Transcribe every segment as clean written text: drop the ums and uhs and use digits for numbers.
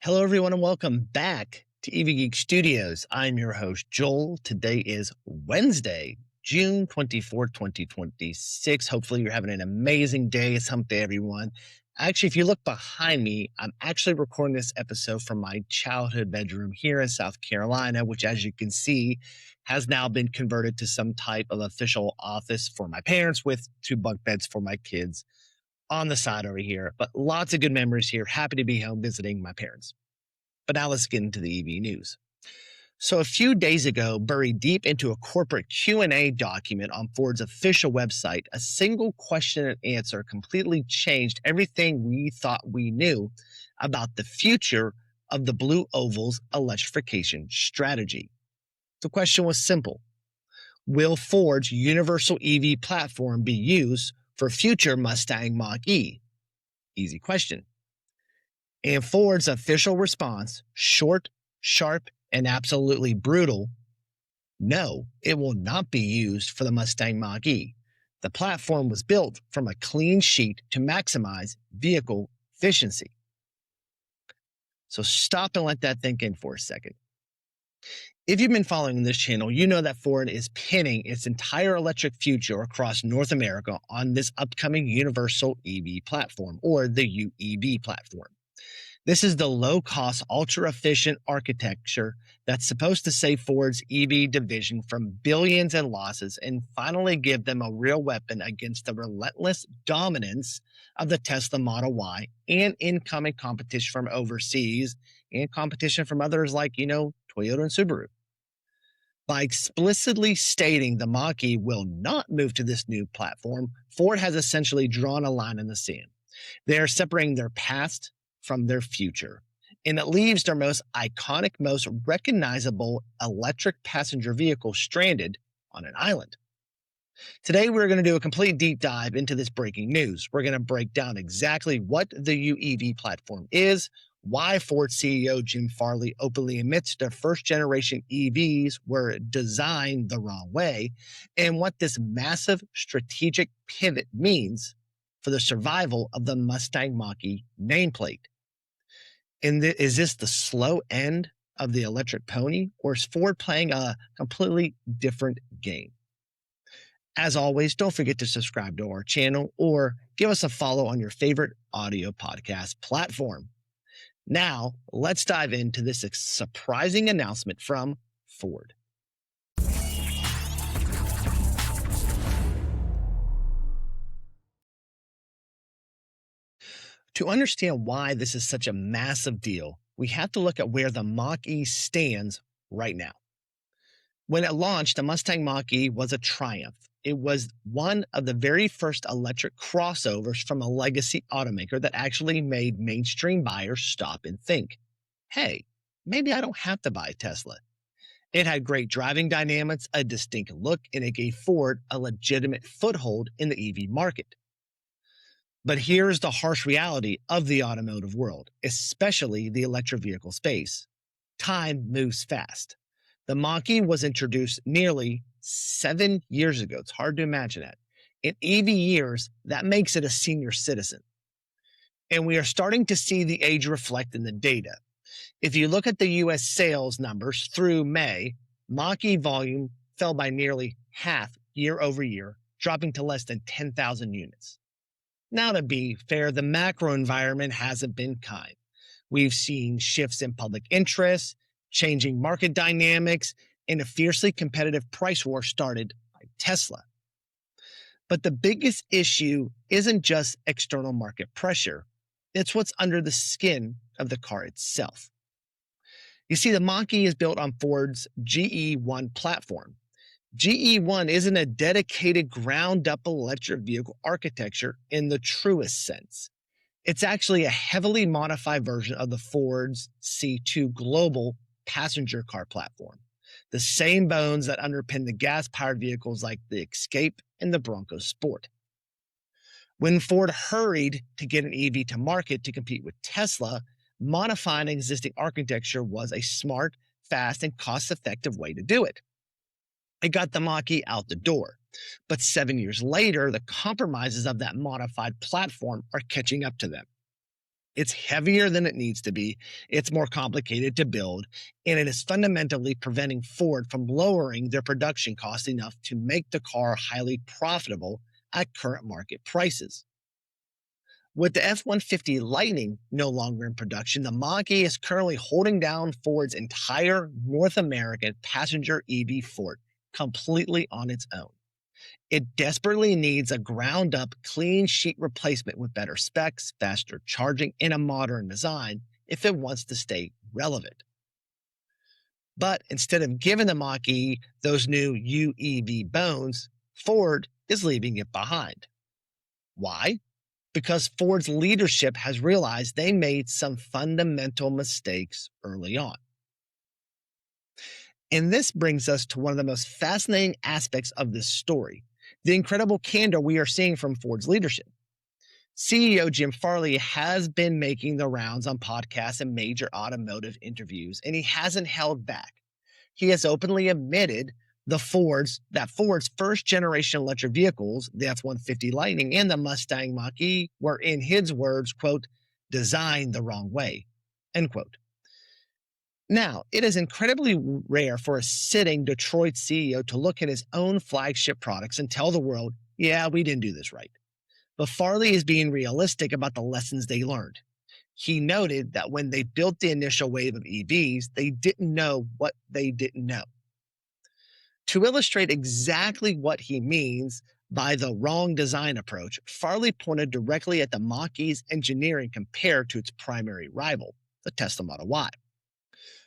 Hello, everyone, and welcome back to Geek Studios. I'm your host, Joel. Today is Wednesday, June 24th, 2026. Hopefully, you're having an amazing day. It's hump day, everyone. Actually, if you look behind me, I'm actually recording this episode from my childhood bedroom here in South Carolina, which, as you can see, has now been converted to some type of official office for my parents with two bunk beds for my kids on the side over here. But lots of good memories here. Happy to be home visiting my parents. But now let's get into the EV news. So a few days ago, buried deep into a corporate Q&A document on Ford's official website, a single question and answer completely changed everything we thought we knew about the future of the Blue Oval's electrification strategy. The question was simple. Will Ford's universal EV platform be used for future Mustang Mach-E? Easy question. And Ford's official response, short, sharp, and absolutely brutal, no, it will not be used for the Mustang Mach-E. The platform was built from a clean sheet to maximize vehicle efficiency. So stop and let that think in for a second. If you've been following this channel, you know that Ford is pinning its entire electric future across North America on this upcoming Universal EV platform, or the UEV platform. This is the low-cost, ultra-efficient architecture that's supposed to save Ford's EV division from billions in losses and finally give them a real weapon against the relentless dominance of the Tesla Model Y and incoming competition from overseas and competition from others like, Toyota and Subaru. By explicitly stating the Mach-E will not move to this new platform, Ford has essentially drawn a line in the sand. They are separating their past from their future, and it leaves their most iconic, most recognizable electric passenger vehicle stranded on an island. Today, we're going to do a complete deep dive into this breaking news. We're going to break down exactly what the UEV platform is, why Ford CEO Jim Farley openly admits their first-generation EVs were designed the wrong way, and what this massive strategic pivot means for the survival of the Mustang Mach-E nameplate. And is this the slow end of the electric pony, or is Ford playing a completely different game? As always, don't forget to subscribe to our channel or give us a follow on your favorite audio podcast platform. Now, let's dive into this surprising announcement from Ford. To understand why this is such a massive deal, we have to look at where the Mach-E stands right now. When it launched, the Mustang Mach-E was a triumph. It was one of the very first electric crossovers from a legacy automaker that actually made mainstream buyers stop and think, hey, maybe I don't have to buy a Tesla. It had great driving dynamics, a distinct look, and it gave Ford a legitimate foothold in the EV market. But here's the harsh reality of the automotive world, especially the electric vehicle space. Time moves fast. The Mach-E was introduced nearly 7 years ago. It's hard to imagine that. In EV years, that makes it a senior citizen. And we are starting to see the age reflect in the data. If you look at the U.S. sales numbers through May, Mach-E volume fell by nearly half year over year, dropping to less than 10,000 units. Now, to be fair, the macro environment hasn't been kind. We've seen shifts in public interest, changing market dynamics, and a fiercely competitive price war started by Tesla. But the biggest issue isn't just external market pressure. It's what's under the skin of the car itself. You see, the Mach-E is built on Ford's GE1 platform. GE1 isn't a dedicated ground-up electric vehicle architecture in the truest sense. It's actually a heavily modified version of the Ford's C2 Global passenger car platform, the same bones that underpin the gas-powered vehicles like the Escape and the Bronco Sport. When Ford hurried to get an EV to market to compete with Tesla, modifying existing architecture was a smart, fast, and cost-effective way to do it. It got the Mach-E out the door. But 7 years later, the compromises of that modified platform are catching up to them. It's heavier than it needs to be, it's more complicated to build, and it is fundamentally preventing Ford from lowering their production costs enough to make the car highly profitable at current market prices. With the F-150 Lightning no longer in production, the Mach-E is currently holding down Ford's entire North American passenger EV fort completely on its own. It desperately needs a ground-up, clean sheet replacement with better specs, faster charging, and a modern design if it wants to stay relevant. But instead of giving the Mach-E those new UEV bones, Ford is leaving it behind. Why? Because Ford's leadership has realized they made some fundamental mistakes early on. And this brings us to one of the most fascinating aspects of this story, the incredible candor we are seeing from Ford's leadership. CEO Jim Farley has been making the rounds on podcasts and major automotive interviews, and he hasn't held back. He has openly admitted that Ford's first generation electric vehicles, the F-150 Lightning and the Mustang Mach-E, were, in his words, quote, designed the wrong way, end quote. Now, it is incredibly rare for a sitting Detroit CEO to look at his own flagship products and tell the world, yeah, we didn't do this right. But Farley is being realistic about the lessons they learned. He noted that when they built the initial wave of EVs, they didn't know what they didn't know. To illustrate exactly what he means by the wrong design approach, Farley pointed directly at the Mach-E's engineering compared to its primary rival, the Tesla Model Y.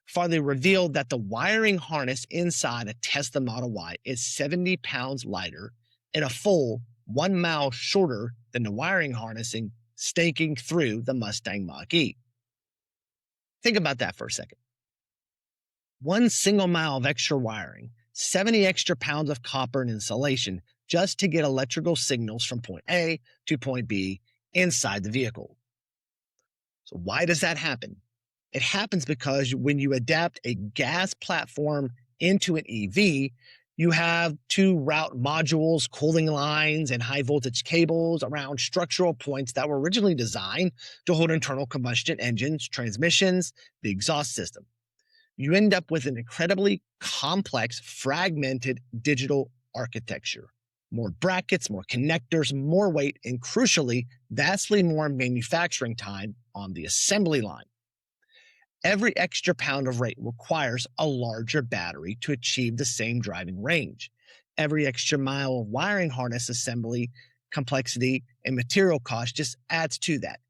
Farley revealed that the wiring harness inside a Tesla Model Y is 70 pounds lighter and a full 1 mile shorter than the wiring harnessing staking through the Mustang Mach-E. Think about that for a second. 1 single mile of extra wiring, 70 extra pounds of copper and insulation just to get electrical signals from point A to point B inside the vehicle. So why does that happen? It happens because when you adapt a gas platform into an EV, you have 2 route modules, cooling lines, and high voltage cables around structural points that were originally designed to hold internal combustion engines, transmissions, the exhaust system. You end up with an incredibly complex, fragmented digital architecture. More brackets, more connectors, more weight, and crucially, vastly more manufacturing time on the assembly line. Every extra pound of weight requires a larger battery to achieve the same driving range. Every extra mile of wiring harness assembly, complexity, and material cost just adds to that.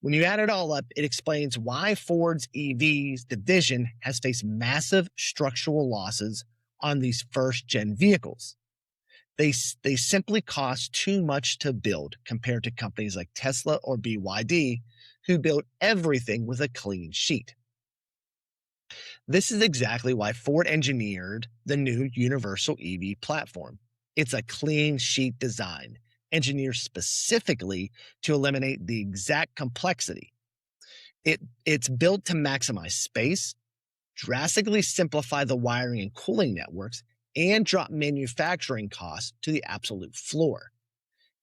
When you add it all up, it explains why Ford's EVs division has faced massive structural losses on these first-gen vehicles. They simply cost too much to build compared to companies like Tesla or BYD, who built everything with a clean sheet. This is exactly why Ford engineered the new universal EV platform. It's a clean sheet design, engineered specifically to eliminate the exact complexity. It's built to maximize space, drastically simplify the wiring and cooling networks, and drop manufacturing costs to the absolute floor.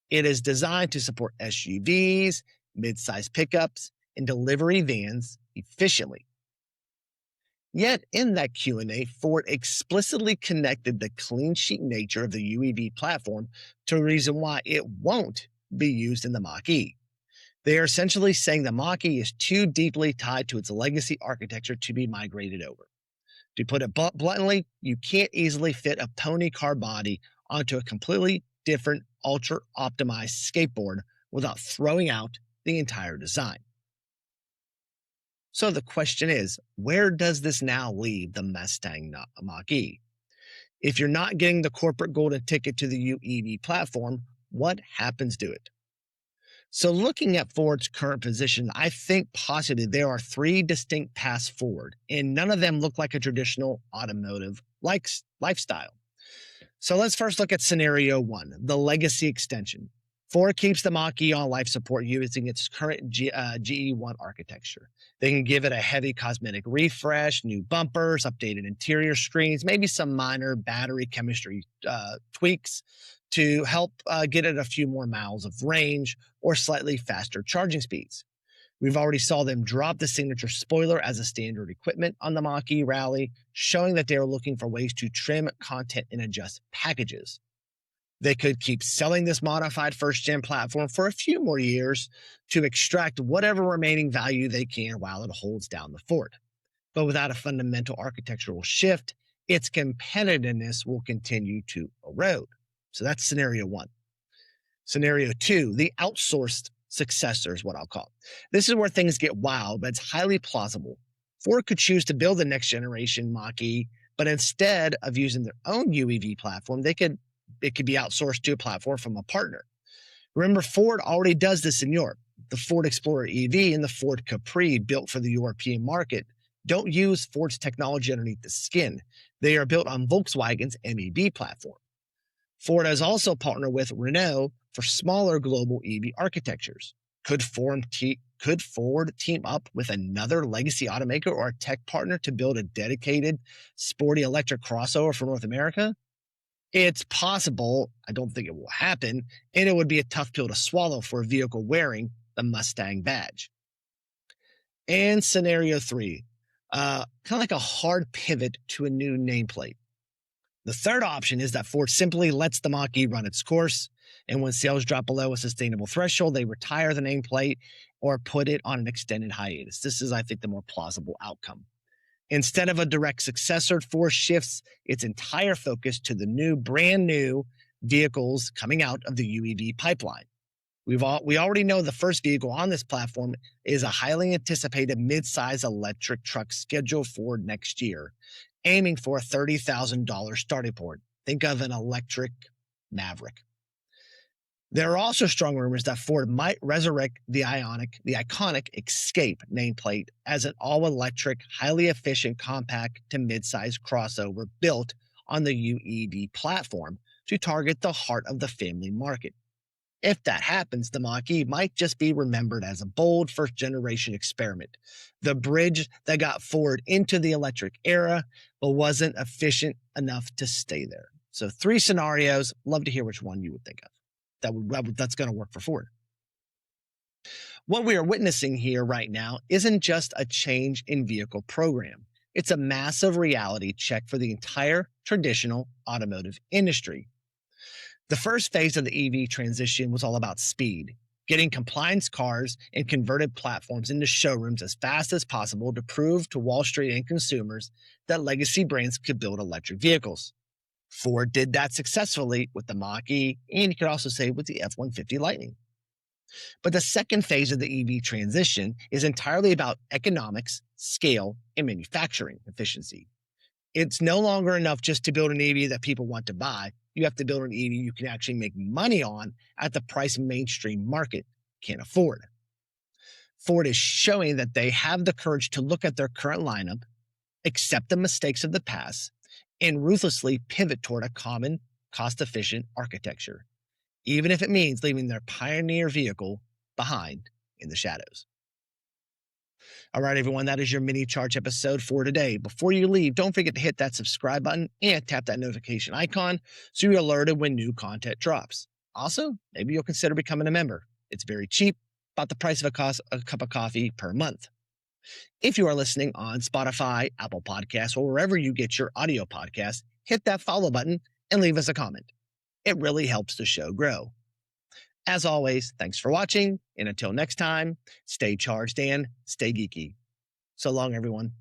It is designed to support SUVs, mid-size pickups, and delivery vans efficiently. Yet in that Q&A, Ford explicitly connected the clean sheet nature of the UEV platform to a reason why it won't be used in the Mach-E. They are essentially saying the Mach-E is too deeply tied to its legacy architecture to be migrated over. To put it bluntly, you can't easily fit a pony car body onto a completely different, ultra-optimized skateboard without throwing out the entire design. So the question is, where does this now leave the Mustang Mach-E? If you're not getting the corporate golden ticket to the UEV platform, what happens to it? So looking at Ford's current position, I think possibly there are 3 distinct paths forward, and none of them look like a traditional automotive lifestyle. So let's first look at scenario 1, the legacy extension. Ford keeps the Mach-E on life support using its current GE1 architecture. They can give it a heavy cosmetic refresh, new bumpers, updated interior screens, maybe some minor battery chemistry tweaks to help get it a few more miles of range or slightly faster charging speeds. We've already saw them drop the signature spoiler as a standard equipment on the Mach-E rally, showing that they are looking for ways to trim content and adjust packages. They could keep selling this modified first-gen platform for a few more years to extract whatever remaining value they can while it holds down the fort. But without a fundamental architectural shift, its competitiveness will continue to erode. So that's scenario one. Scenario two, the outsourced successor is what I'll call it. This is where things get wild, but it's highly plausible. Ford could choose to build the next generation Mach-E, but instead of using their own UEV platform, it could be outsourced to a platform from a partner. Remember, Ford already does this in Europe. The Ford Explorer EV and the Ford Capri, built for the European market, don't use Ford's technology underneath the skin. They are built on Volkswagen's MEB platform. Ford has also partnered with Renault for smaller global EV architectures. Could Ford team up with another legacy automaker or a tech partner to build a dedicated, sporty electric crossover for North America? It's possible. I don't think it will happen, and it would be a tough pill to swallow for a vehicle wearing the Mustang badge. And scenario three, kind of like a hard pivot to a new nameplate. The third option is that Ford simply lets the Mach-E run its course, and when sales drop below a sustainable threshold, they retire the nameplate or put it on an extended hiatus. This is, I think, the more plausible outcome. Instead of a direct successor, Ford shifts its entire focus to the brand new vehicles coming out of the UEV pipeline. We already know the first vehicle on this platform is a highly anticipated mid-size electric truck scheduled for next year, aiming for a $30,000 starting point. Think of an electric Maverick. There are also strong rumors that Ford might resurrect the iconic Escape nameplate as an all-electric, highly efficient, compact to mid-size crossover built on the UEV platform to target the heart of the family market. If that happens, the Mach-E might just be remembered as a bold first-generation experiment, the bridge that got Ford into the electric era, but wasn't efficient enough to stay there. So 3 scenarios. Love to hear which one you would think of that's going to work for Ford. What we are witnessing here right now isn't just a change in vehicle program. It's a massive reality check for the entire traditional automotive industry. The first phase of the EV transition was all about speed, getting compliance cars and converted platforms into showrooms as fast as possible to prove to Wall Street and consumers that legacy brands could build electric vehicles. Ford did that successfully with the Mach-E, and you could also say with the F-150 Lightning. But the second phase of the EV transition is entirely about economics, scale, and manufacturing efficiency. It's no longer enough just to build an EV that people want to buy. You have to build an EV you can actually make money on at the price mainstream market can't afford. Ford is showing that they have the courage to look at their current lineup, accept the mistakes of the past, and ruthlessly pivot toward a common, cost-efficient architecture, even if it means leaving their pioneer vehicle behind in the shadows. All right, everyone, that is your mini charge episode for today. Before you leave, don't forget to hit that subscribe button and tap that notification icon so you're alerted when new content drops. Also, maybe you'll consider becoming a member. It's very cheap, about the price of a cup of coffee per month. If you are listening on Spotify, Apple Podcasts, or wherever you get your audio podcasts, hit that follow button and leave us a comment. It really helps the show grow. As always, thanks for watching, and until next time, stay charged and stay geeky. So long, everyone.